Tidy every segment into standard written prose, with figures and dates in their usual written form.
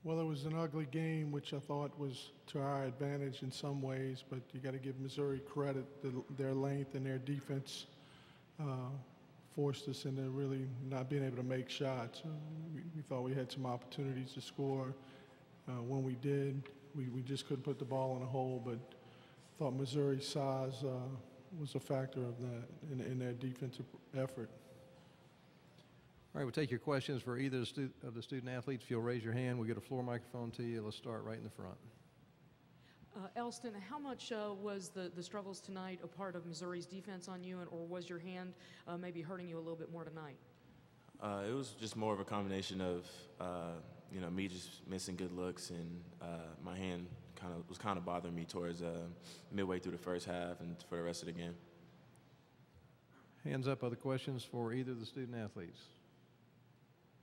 Well, it was an ugly game, which I thought was to our advantage in some ways, but you got to give Missouri credit. Their length and their defense uh, forced us into really not being able to make shots. We thought we had some opportunities to score. When we did, we just couldn't put the ball in a hole, but I thought Missouri's size was a factor of that in their defensive effort. All right, we'll take your questions for either of the student athletes. If you'll raise your hand, we'll get a floor microphone to you. Let's start right in the front. Elston, how much was the struggles tonight a part of Missouri's defense on you, or was your hand maybe hurting you a little bit more tonight? It was just more of a combination of, me just missing good looks, and my hand was kind of bothering me towards midway through the first half and for the rest of the game. Hands up, other questions for either of the student athletes?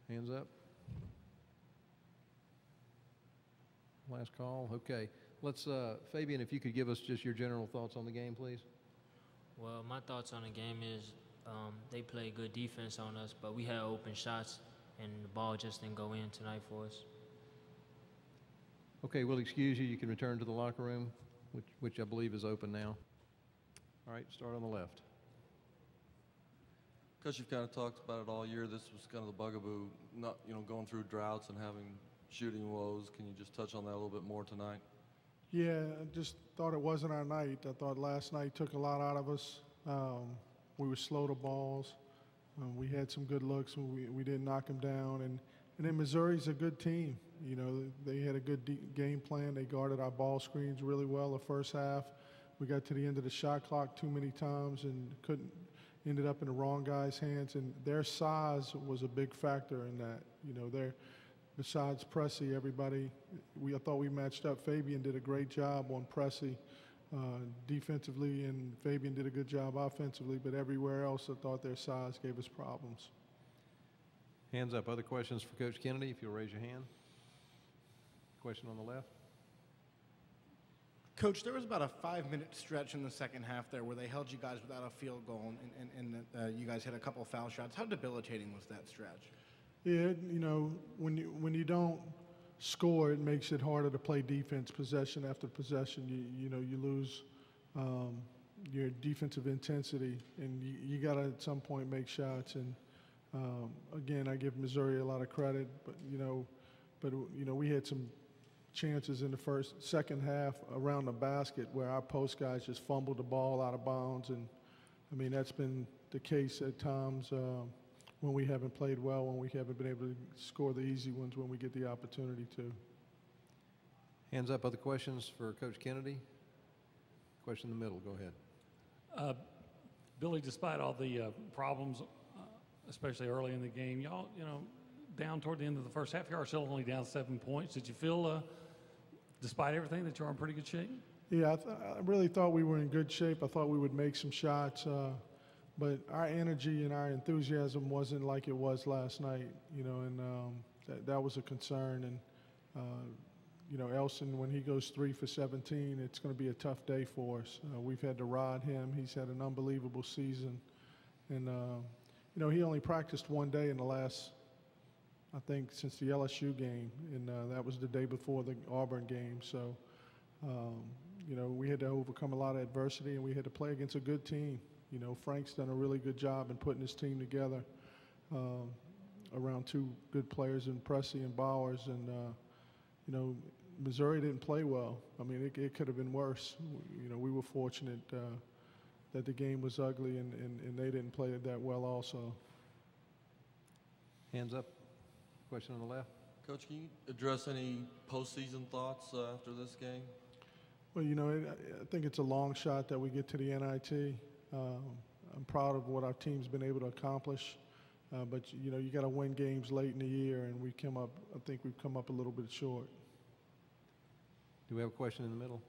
Hands up. Last call. Okay. Let's, Fabian, if you could give us just your general thoughts on the game, please. Well, my thoughts on the game is they played good defense on us, but we had open shots, and the ball just didn't go in tonight for us. Okay, we'll excuse you. You can return to the locker room, which I believe is open now. All right, start on the left. Coach, you've kind of talked about it all year. This was kind of the bugaboo, not going through droughts and having shooting woes. Can you just touch on that a little bit more tonight? Yeah, I just thought it wasn't our night. I thought last night took a lot out of us. We were slow to balls. We had some good looks. We didn't knock them down. And then Missouri's a good team. They had a good game plan. They guarded our ball screens really well the first half. We got to the end of the shot clock too many times and ended up in the wrong guy's hands. And their size was a big factor in that. Besides Pressey, I thought we matched up. Fabian did a great job on Pressey defensively, and Fabian did a good job offensively, but everywhere else I thought their size gave us problems. Hands up. Other questions for Coach Kennedy, if you'll raise your hand. Question on the left. Coach, there was about a 5-minute stretch in the second half there where they held you guys without a field goal, and you guys hit a couple of foul shots. How debilitating was that stretch? Yeah, when you don't score, it makes it harder to play defense possession after possession. You lose your defensive intensity, and you got to at some point make shots. And again, I give Missouri a lot of credit, but we had some chances in the second half around the basket where our post guys just fumbled the ball out of bounds, and I mean that's been the case at times. When we haven't played well, when we haven't been able to score the easy ones when we get the opportunity to. Hands up. Other questions for Coach Kennedy? Question in the middle. Go ahead. Billy, despite all the problems, especially early in the game, y'all, down toward the end of the first half, you are still only down 7 points. Did you feel, despite everything, that you're in pretty good shape? Yeah, I really thought we were in good shape. I thought we would make some shots. But our energy and our enthusiasm wasn't like it was last night, and that was a concern. And, Elston, when he goes 3 for 17, it's going to be a tough day for us. We've had to rod him. He's had an unbelievable season. And, he only practiced one day in the last, I think, since the LSU game, and that was the day before the Auburn game. So, we had to overcome a lot of adversity, and we had to play against a good team. Frank's done a really good job in putting his team together around two good players in Pressey and Bowers. And, Missouri didn't play well. I mean, it could have been worse. We were fortunate that the game was ugly and they didn't play it that well also. Hands up. Question on the left. Coach, can you address any postseason thoughts after this game? Well, I think it's a long shot that we get to the NIT. I'm proud of what our team's been able to accomplish, but you got to win games late in the year, and I think we've come up a little bit short. Do we have a question in the middle?